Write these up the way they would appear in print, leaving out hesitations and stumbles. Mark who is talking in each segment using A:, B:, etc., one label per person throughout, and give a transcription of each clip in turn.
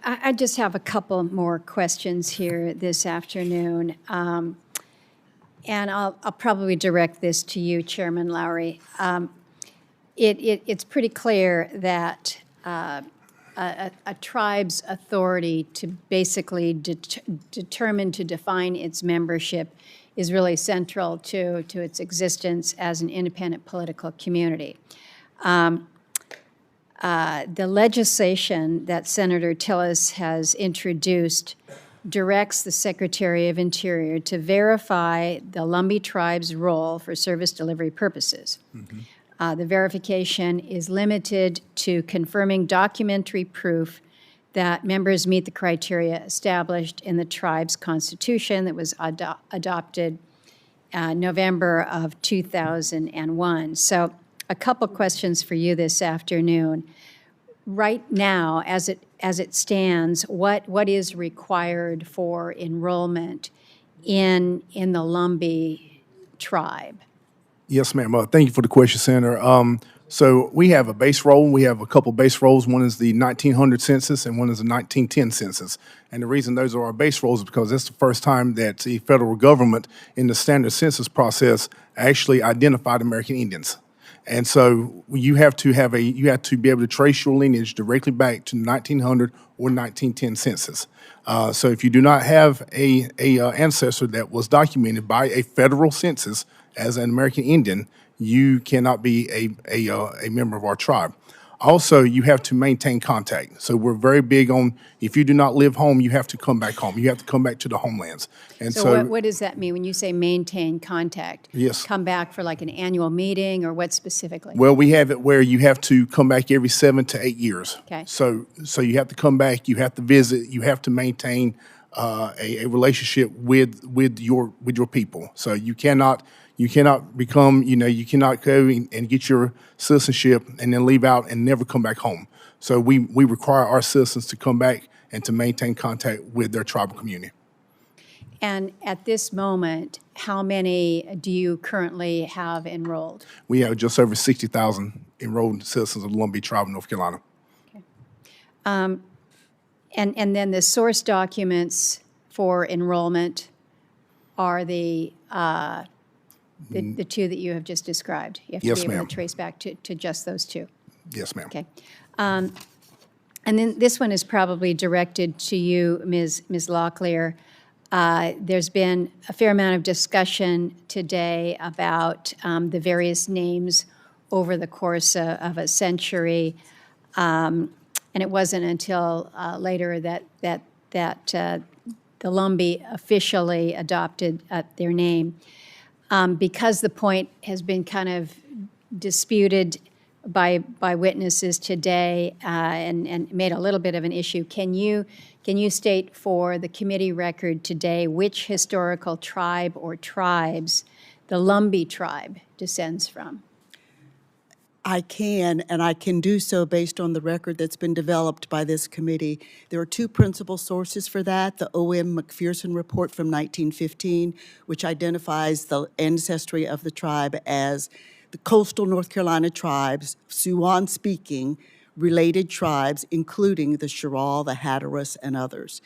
A: I just have a couple more questions here this afternoon. And I'll probably direct this to you, Chairman Lowry. It's pretty clear that a tribe's authority to basically determine to define its membership is really central to its existence as an independent political community. The legislation that Senator Tillis has introduced directs the Secretary of Interior to verify the Lumbee tribe's role for service delivery purposes. Mm-hmm. The verification is limited to confirming documentary proof that members meet the criteria established in the tribe's constitution that was adopted November of 2001. So a couple questions for you this afternoon. Right now, as it stands, what is required for enrollment in the Lumbee tribe?
B: Yes, ma'am. Thank you for the question, Senator. So we have a base roll. We have a couple base rolls. One is the 1900 census and one is the 1910 census. And the reason those are our base rolls is because that's the first time that the federal government in the standard census process actually identified American Indians. And so you have to be able to trace your lineage directly back to the 1900 or 1910 census. So if you do not have a ancestor that was documented by a federal census as an American Indian, you cannot be a member of our tribe. Also, you have to maintain contact. So we're very big on, if you do not live home, you have to come back home. You have to come back to the homelands. And
A: so what does that mean when you say maintain contact?
B: Yes.
A: Come back for like an annual meeting, or what specifically?
B: Well, we have it where you have to come back every 7 to 8 years.
A: Okay.
B: So you have to come back, you have to visit, you have to maintain a relationship with your people. So you cannot become, you cannot go and get your citizenship and then leave out and never come back home. So we require our citizens to come back and to maintain contact with their tribal community.
A: And at this moment, how many do you currently have enrolled?
B: We have just over 60,000 enrolled citizens of the Lumbee tribe of North Carolina.
A: Okay. And then the source documents for enrollment are the two that you have just described. You have to
B: Yes,
A: be able
B: ma'am.
A: to trace back to just those two.
B: Yes, ma'am.
A: Okay. And then this one is probably directed to you, Ms. Locklear. There's been a fair amount of discussion today about the various names over the course of a century, and it wasn't until later that the Lumbee officially adopted their name. Because the point has been kind of disputed by witnesses today and made a little bit of an issue, can you state for the committee record today which historical tribe or tribes the Lumbee tribe descends from?
C: I can, and I can do so based on the record that's been developed by this committee. There are two principal sources for that: the O.M. McPherson report from 1915, which identifies the ancestry of the tribe as the coastal North Carolina tribes, Siouan-speaking, related tribes, including the Cheraw, the Hatteras, and others.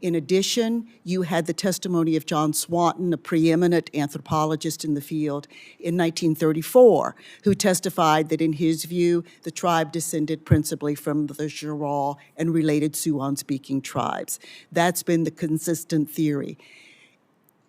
C: In addition, you had the testimony of John Swanton, a preeminent anthropologist in the field, in 1934, who testified that in his view, the tribe descended principally from the Cheraw and related Siouan-speaking tribes. That's been the consistent theory.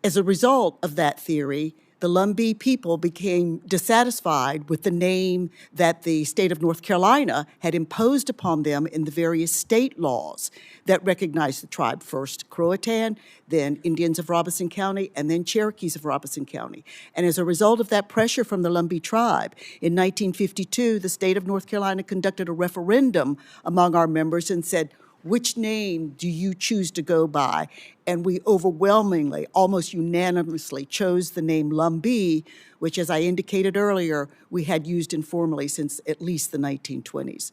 C: As a result of that theory, the Lumbee people became dissatisfied with the name that the state of North Carolina had imposed upon them in the various state laws that recognized the tribe, first Croatan, then Indians of Robeson County, and then Cherokees of Robeson County. And as a result of that pressure from the Lumbee tribe, in 1952, the state of North Carolina conducted a referendum among our members and said, which name do you choose to go by? And we overwhelmingly, almost unanimously, chose the name Lumbee, which, as I indicated earlier, we had used informally since at least the 1920s.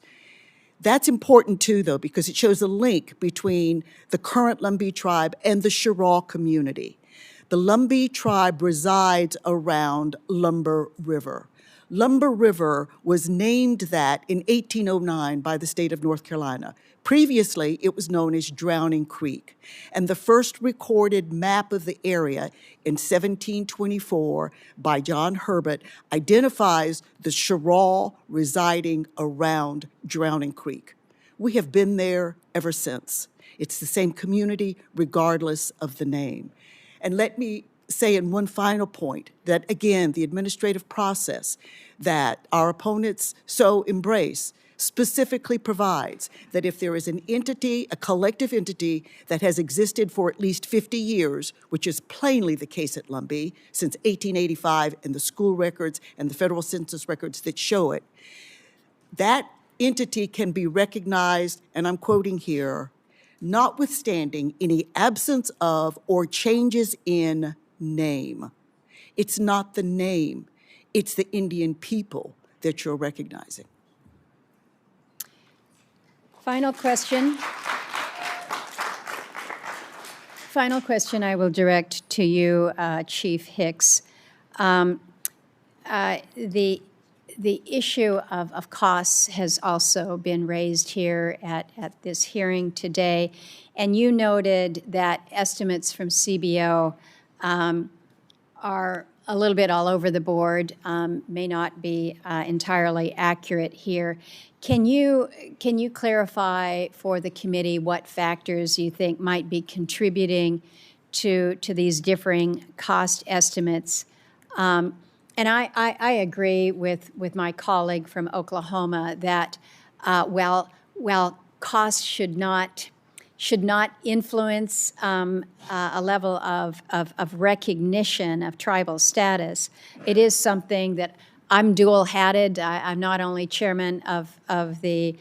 C: That's important, too, though, because it shows a link between the current Lumbee tribe and the Cheraw community. The Lumbee tribe resides around Lumber River. Lumber River was named that in 1809 by the state of North Carolina. Previously, it was known as Drowning Creek, and the first recorded map of the area in 1724 by John Herbert identifies the Cheraw residing around Drowning Creek. We have been there ever since. It's the same community regardless of the name. And let me say in one final point that, again, the administrative process that our opponents so embrace specifically provides that if there is an entity, a collective entity that has existed for at least 50 years, which is plainly the case at Lumbee since 1885 in the school records and the federal census records that show it, that entity can be recognized, and I'm quoting here, notwithstanding any absence of or changes in name. It's not the name, it's the Indian people that you're recognizing.
A: Final question. Final question I will direct to you, Chief Hicks. The issue of costs has also been raised here at this hearing today, and you noted that estimates from CBO are a little bit all over the board, may not be entirely accurate here. Can you clarify for the committee what factors you think might be contributing to these differing cost estimates? And I agree with my colleague from Oklahoma that while costs should not influence a level of recognition of tribal status, it is something that I'm dual-hatted. I'm not only chairman of the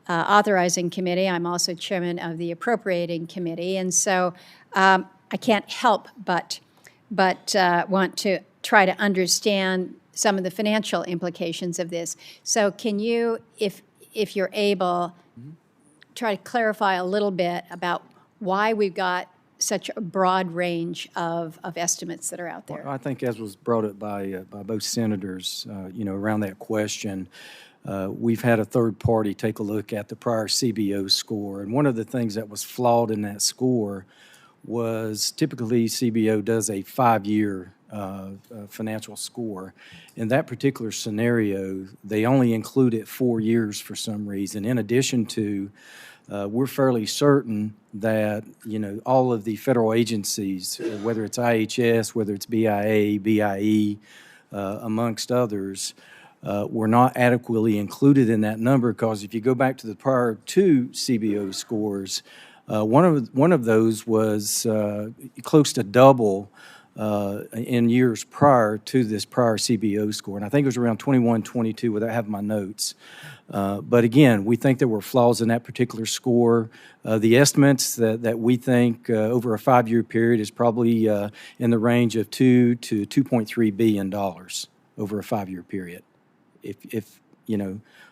A: authorizing committee, I'm also chairman of the appropriating committee, and so I can't help but want to try to understand some of the financial implications of this. So can you, if you're able, try to clarify a little bit about why we've got such a broad range of estimates that are out there?
D: Well, I think as was brought up by both senators, around that question, we've had a third party take a look at the prior CBO score, and one of the things that was flawed in that score was typically CBO does a 5-year financial score. In that particular scenario, they only included 4 years for some reason. In addition to, we're fairly certain that, all of the federal agencies, whether it's IHS, whether it's BIA, BIE, amongst others, were not adequately included in that number, because if you go back to the prior 2 CBO scores, one of those was close to double in years prior to this prior CBO score. And I think it was around 21, 22 without having my notes. But again, we think there were flaws in that particular score. The estimates that we think over a 5-year period is probably in the range of $2 to $2.3 billion over a 5-year period, if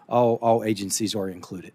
D: all agencies are included.